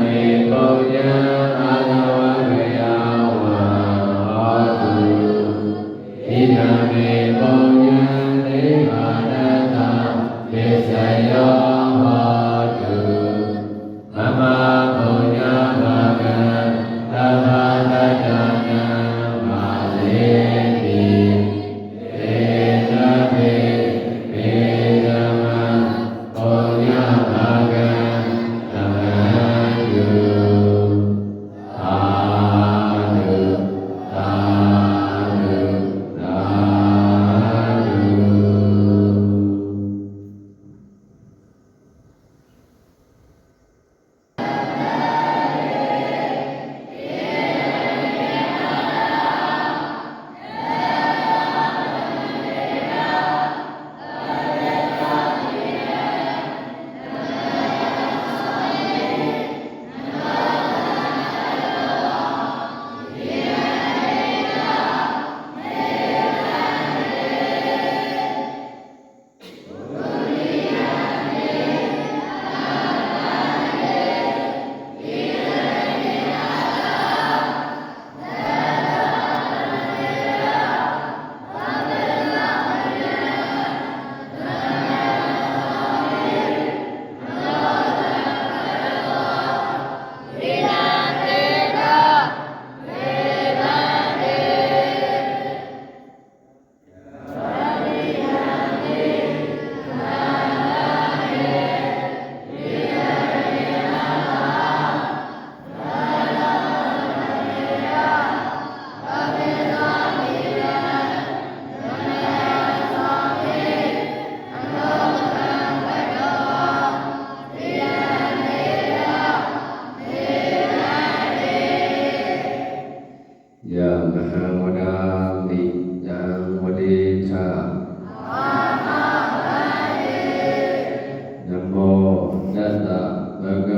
မေပုံည ဒ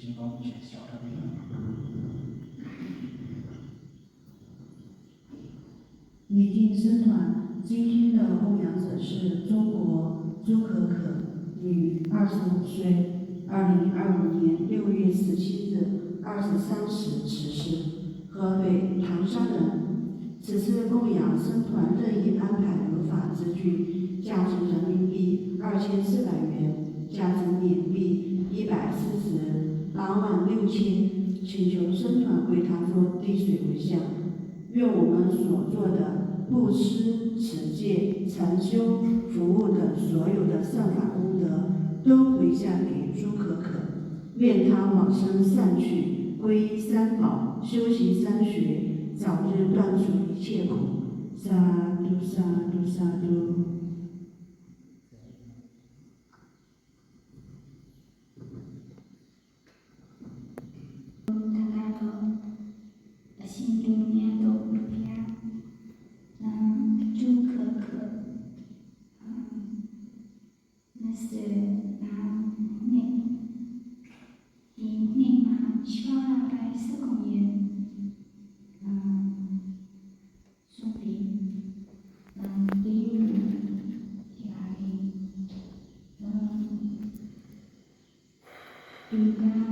ရှ金刚不显小的那个。礼敬僧团，今天的供养者是中国朱可可，女，25岁，2025年6月17日23时辞世，河北唐山人。此次供养僧团任意安排合法之具，价值人民币2400元，价值缅币1486000，请求僧团为他做滴水回向。愿我们所做的布施、持戒、禅修、服务的所有的善法功德，都回向给朱可可。愿他往生善趣，皈依三宝，修习三学，早日断除一切苦。萨嘟萨嘟萨嘟。Amen.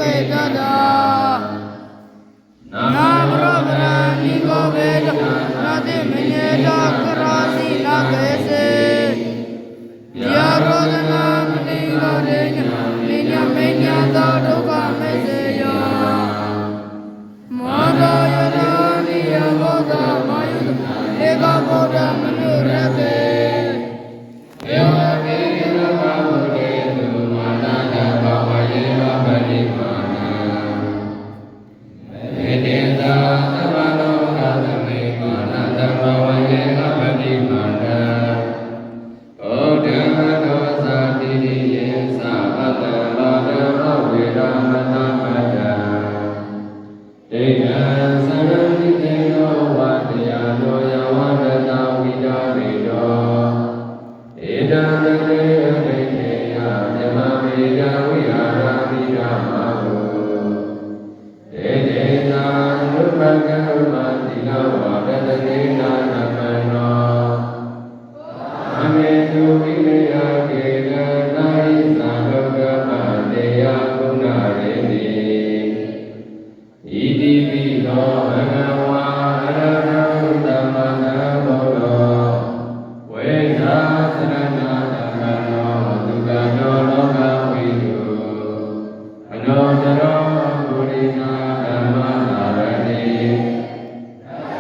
ကေတတာနာမရဗရဏိကောဘေတနာတိမညေတကရာစီနာကေစေယာရောဒနာမတိကောရေညမိညမေညာသောဒုက္ခမေစေယောမောဒယနာနိယဘောဓမာယုဧကဗုဒ္ဓမနုရတေဧဝမေရကဗုဒ္ဓေတုမာနတဘဝယေဝပတိမာနမေတေသာသဗ္ဗလောကသမေမာနတဘဝယေဝပတိမာနဩဒမတောသာတိတိယေသာအတ္တလောကဝေရမတမတ္တဒိဋ္ဌံသရဏိတေနောဝါတရားနောယဝတ္တဝိဒာရိတောဧတံတတေအဒိဋ္ဌေယမြမမေတဝိဟာရမိဓမ္မာဟုဒေတေသာနုပကံမတိလဝါဒတကေနာနမနောအမေတုဝိလေယကေနနာယိသံလောကပတေယကုဏရေတိဣတိပိသောဘဂဝါအရဟံသမ္မာသမ္ဗုဒ္ဓောဝေသာသရဏဓမ္မနောဒုက္ခနောလောကဝိတုအနောတရောပုရိနာဓမ္မနာရတိ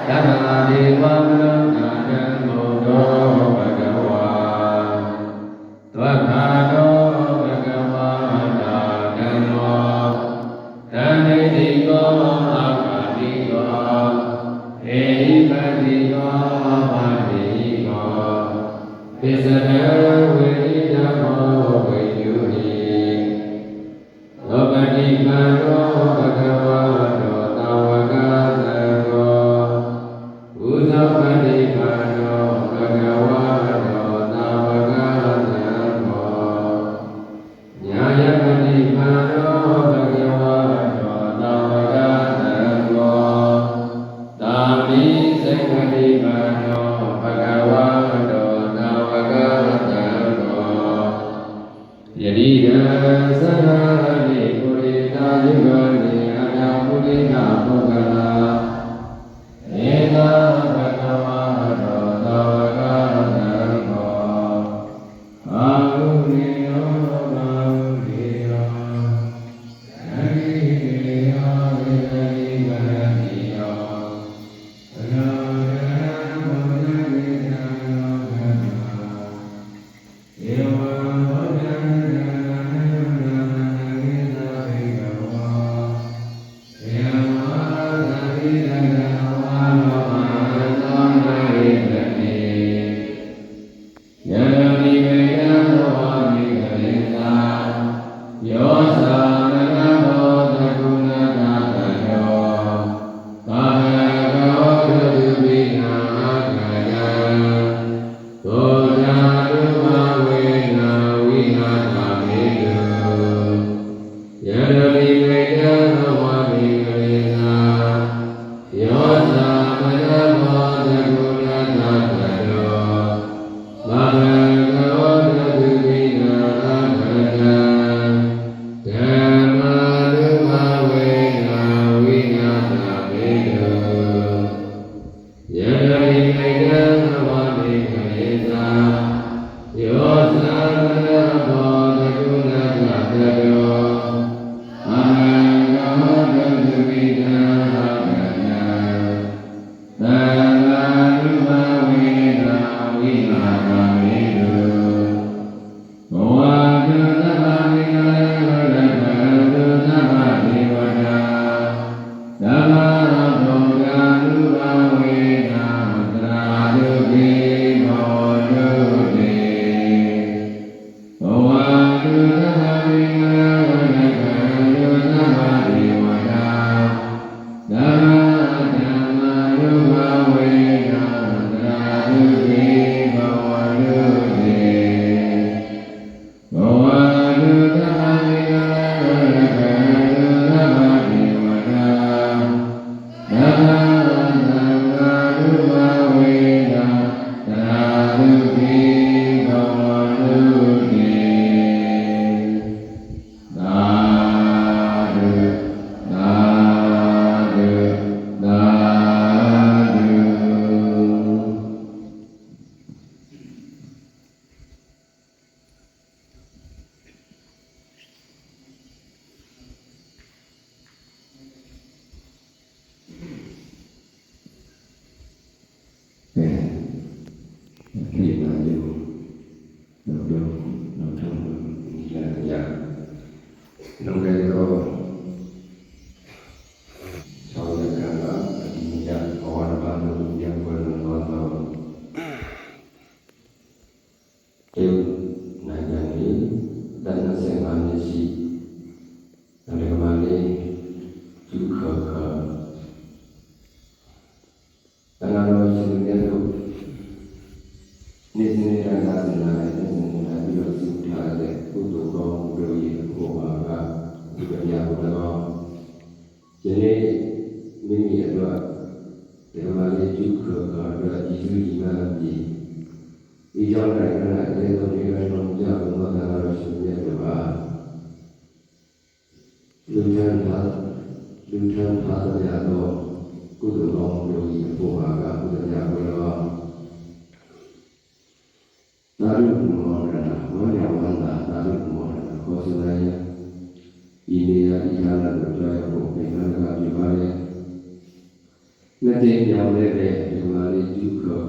သတ္တဒေဝမနောနာတံဘုဒ္ဓောဘဂဝါသဝခာတောဘဂဝါနာဓမ္မောတဏ္ဍိတိကောအာဂါတိကောဧဟိပတိကောဘာတိကောပစ္စဒဝေရိဓမ္မောဝေယုဟိလောကတိကံတောဘဂဝါတောသာဝကသံဃောဥဇောပတိကံတောဘဂဝါတောသာဝကသံဃောညာယပတိကံတောဘဂဝါတောသာဝကသံဃောသာမိစေကတိကံတောဘဂဝါတောသာဝကသံဃောယတိရံသရဏိပုရိတာယုဂနိအနာပုရိနာပုဂ္ဂလာဧသာဘဂဝါတောသာဝကသံဃောအာဟုရိယောအာဟုရိယောအရိယေယောဝေဒိကရတိယောအနာရဘုဒ္ဓဝေဒနာဘဂဝါဧဝံဘုဒ္ဓံယောသံဃာဘောဓကုဏကတယော အတွက်ဒီစုဒီမှာဒီဒီကြောင့်လည်းအဲဒီလိုမျိုးလုံးကြဘုံသာတော်ရှင်ရဲ့တို့ပါလူထမ်းထားရတော့ကုသိုလ်ကောင်းမှုတွေဘုရားကကုသိုလ်ရဘုရားသာဓုမောရဏဝါရဝန္တာသာဓုမောရဏခေါ်ဆိုရရင်ဤနေရာဤဌာနတို့ကြောင့်ဘုရားကပြပါလေလက်တင်ကြောင့်လည်းဒီမှာလေးကျုခေါ်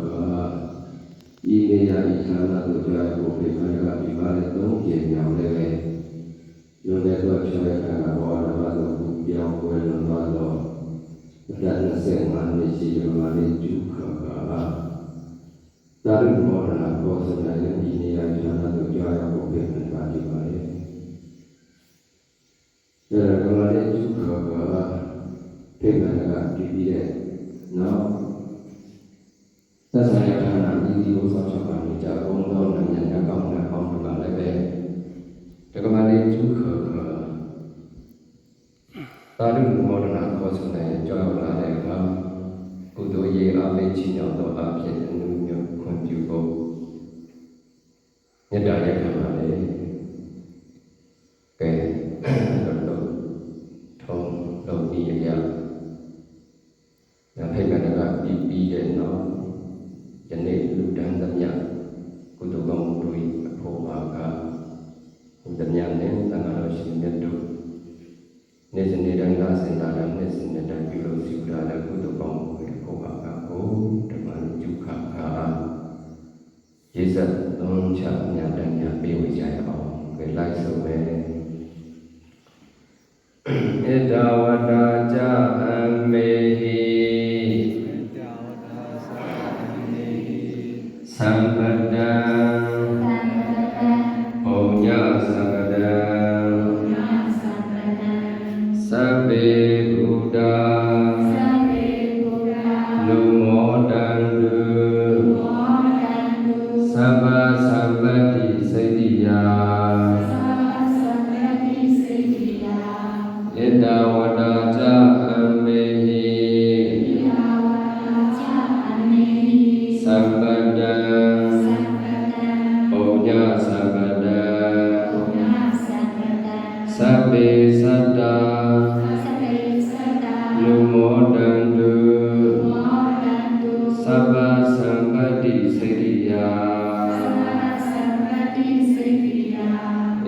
ဤနေရာဤဌာနတို့ကြောင့်ဘုရားကပြပါလေသုံးပြေကြောင့်လည်းယောဂတော့ချရကဘောရမတို့ပြောင်းပွဲလွန်သွားတော့ဒါနဲ့ဆက်မှနေရှိရမှာလေကျုခေါ်သာဓုမောရဏခေါ်ဆိုရရင်ဤနေရာဌာနတို့ကြောင့်ဘုရားကပြပါလေဒါကလည်းကျုခေါ်ဖိတ်မှန်ကပြည်ပြီးတဲ့နောက်သက်ဆိုင်ရာဌာနဒီဥစ္စာချက်ပါနေကြဘုံတော်နိုင်ငံအကောင့်နဲ့ပေါင်းပါလည်းပဲဒါကမှလည်းကျုခေါ်သာဓုမောဒနာခေါ်ဆိုတဲ့ကြောက်လာတဲ့အခါကုသိုလ်ရေးအပိချိရောက်သောအဖြစ်အနုမျိုးခွင့်ပြုဖို့မေတ္တာရက်ခံပါလေကဲလို့ထုံးလုပ်ပြီးရဒါဖိတ်ကလည်းပြီးတဲ့နောက်ယနေ့လူတန်းသမျှကုသိုလ်ကောင်းမှုတွေအဖို့ပါကဘုရားမြတ်နဲ့သံဃာတော်ရှင်မြတ်တို့နေ့စဉ်နေ့တိုင်းလာစင်တာလည်းနေ့စဉ်နေ့တိုင်းပြုလို့စီတာလည်းကုသိုလ်ကောင်းမှုတွေအဖို့ပါကကိုဓမ္မကျုခါခါရေစက်သုံးချမြတ်တန်မြတ်ပေးဝေကြရအောင်ကြိလိုက်ဆုံးပဲဧတဝတ္တာကြအမေဟိသံပတံဘုံညသံပတံသဗ္ဗေဘုဒ္ဓလူမောတံတုသဗ္ဗသမ္ပတိစိတ္တိယဧတဝတ္တာကြအမေဟိသံပတံဘုံညသံပတံသဗ္ဗေသတ္တလူမောတံတုသဗ္ဗသမ္ပတိစိတ္တိယ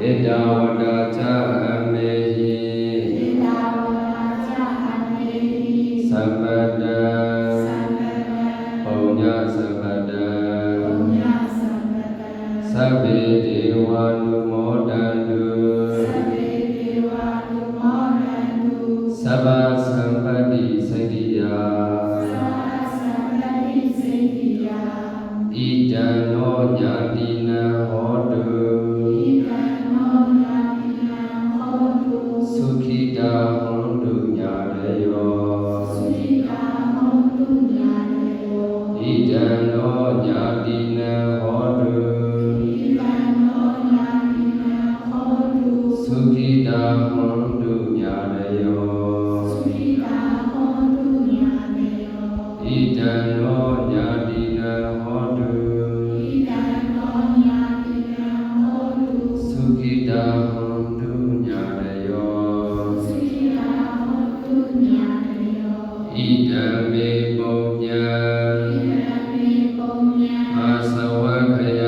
ဧတဝတ္တာကြအမေဟိသံပတံဘုံညသံပတံသဗ္ဗေဒေဝလူမောတံတုသဗ္ဗသမ္ပတိစိတ္တိယဣတံနောညာတိနံဟောတုသုခိတာဟောတုညာရယောဣတံနောညာတိနံဟောတုသုခိတာဟောတုညာရယောဣတံနောညာတိနံဟောတုသုခိတာဟောတုညာရယောဣတံမေပုညံအာသဝခယ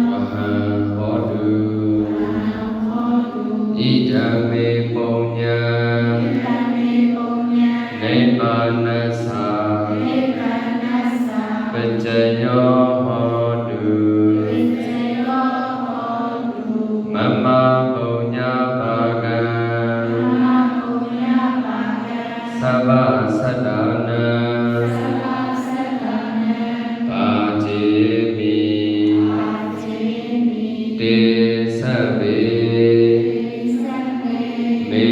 ဝဟံဟောတုဣတံမေပုညံနိဗ္ဗာနသပัจจယောဟောတုမမပုညပါကံသဗ္ဗသတ္တနာပါတိမိတေသဗ္ဗေမေ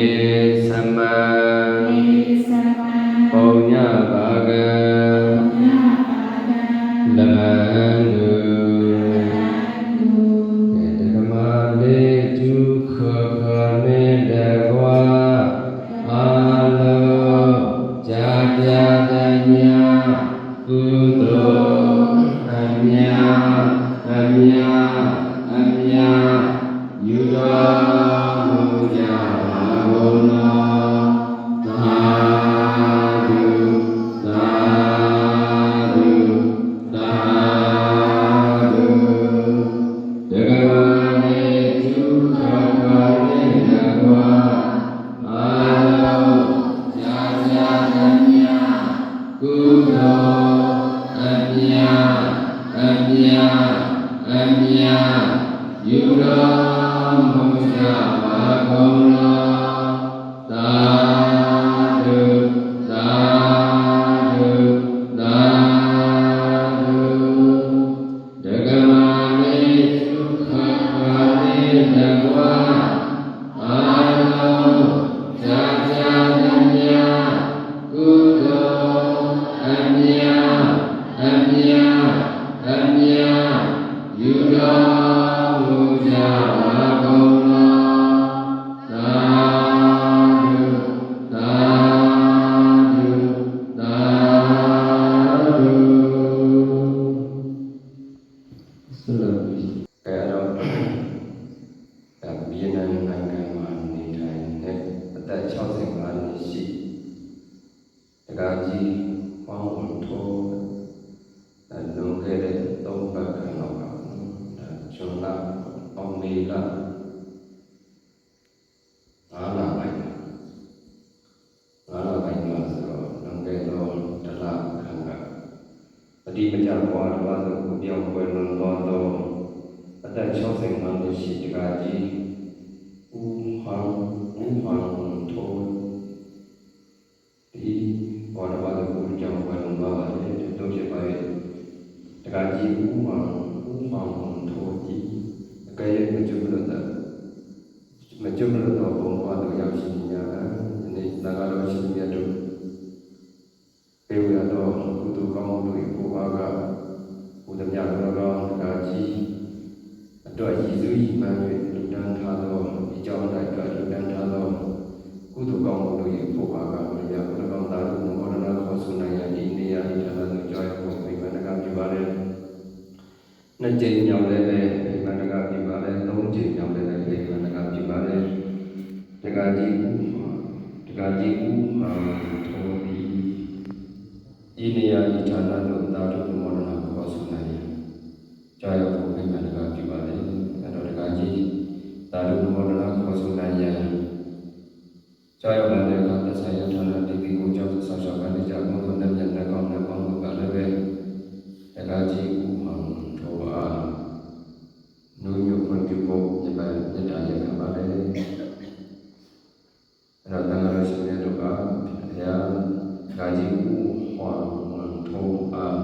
65နှစ်ရှိတက္ကကြီးဟောင်းဝန်ထိုးလွန်ခဲ့တဲ့3 ပတ်ခန့်လောက်ကဇွန်လအောင်မေလ9 လပိုင်းမှာဆိုတော့လွန်ခဲ့တော့1 လခန့်ကအတိမကျဘဝတစ်ပါးသို့ကိုပြောင်းပွဲလွန်သွားသောအသက်65နှစ်ရှိတက္ကကြီးဦးဟောင်းထိုးဒီဘောရဘာကိုကြောင်းပွဲလွန်သွားပါတယ်တို့ဖြစ်ပါရဲ့တက္ကကြီးဦးဟောင်းထိုးကြီးအကယ်၍မကျွတ်လို့တော့ဘုံဘဝတို့ရောက်ရှိနေရတာဒီနေ့နာဂတော်ရှိမြတ်တို့ပေဝရတော်ကုသိုလ်ကောင်းမှုတို့ကိုအားကဘုဒ္ဓမြတ်တော်ကောင်းတက္ကကြီးအတွက်ရည်စူးရည်မှန်း၍လူတန်းထားသောဒီကြောင့်တိုင်းအတွက်လူတန်းထားသောကုသိုလ်ကောင်းမှုတို့၏ဖို့အားကဘုရားဘုရားကောင်းသားတို့မောဒနာခေါ်ဆိုနိုင်ရဒီနေရာဤဌာနသို့ကြောင်းဖို့ပြိမန္တကပြုပါလေနှစ်ကြိမ်မြောက်လည်းပဲပြိမန္တကပြုပါလေသုံးကြိမ်မြောက်လည်းပဲပြိမန္တကပြုပါလေတက္ကကြီးဦးထိုးပြီးဤနေရာဤဌာနသို့သာတို့မောဒနာခေါ်ဆိုနိုင်ရကြောင်းဖို့ပြိမန္တကပြုပါလေအဲ့တော့တက္ကကြီးသာတို့မောဒနာခေါ်ဆိုနိုင်ရကြောင်းလာတဲ့အခါသက်ဆိုင်ရာဌာနတိတိကိုကြောင်းဆောက်ရှောက်ကနေကြအောင်လို့နဲ့လက်ကောင်းနဲ့ပေါင်းလို့ကလည်းပဲတက္ကကြီးဦးဟောင်းထိုးအားနုညွတ်ဖွင့်ပြဖို့ဒီပိုင်းတက်တာရခံပါလေအဲ့တော့တန်ခါရရှင်ရဲ့တို့ကဘုရားတက္ကကြီးဦးဟောင်းထိုးအား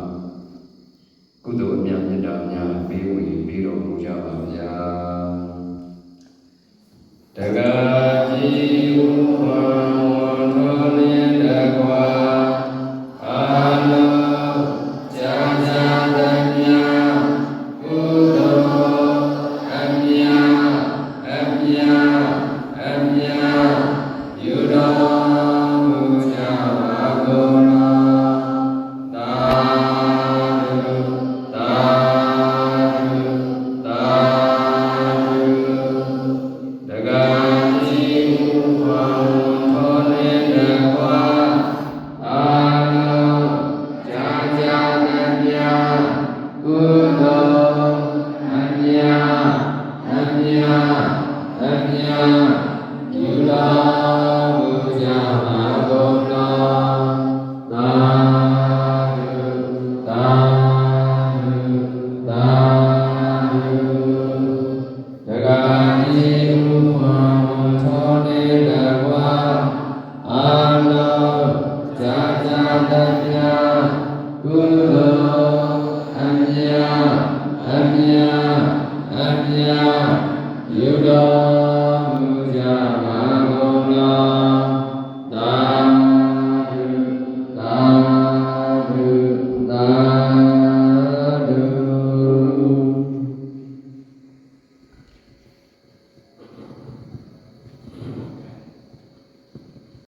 ကုသိုလ်အမြတ်မေတ္တာများပေးဝင်ပြီးတော်မူကြပါဗျာတက္ကကြီးဦးဟောင်းထိုးလင်းတကွာအာလောကြာကြာတမြကုသိုလ်အမြတ်ယူတော်မူကြပါကုန်တော်သာတက္ကကြီးဦးဟောင်းထိုးလင်းတကွာအာလောကြာကြာတမြကုသိုလ်အမြတ်ယူတော်မူကြပါကုန်တော်သာတက္ကကြီးဦးဟောင်းထိုးလင်းတကွာအာလောကြာကြာတမြကုသိုလ်အမြတ်ယူတော်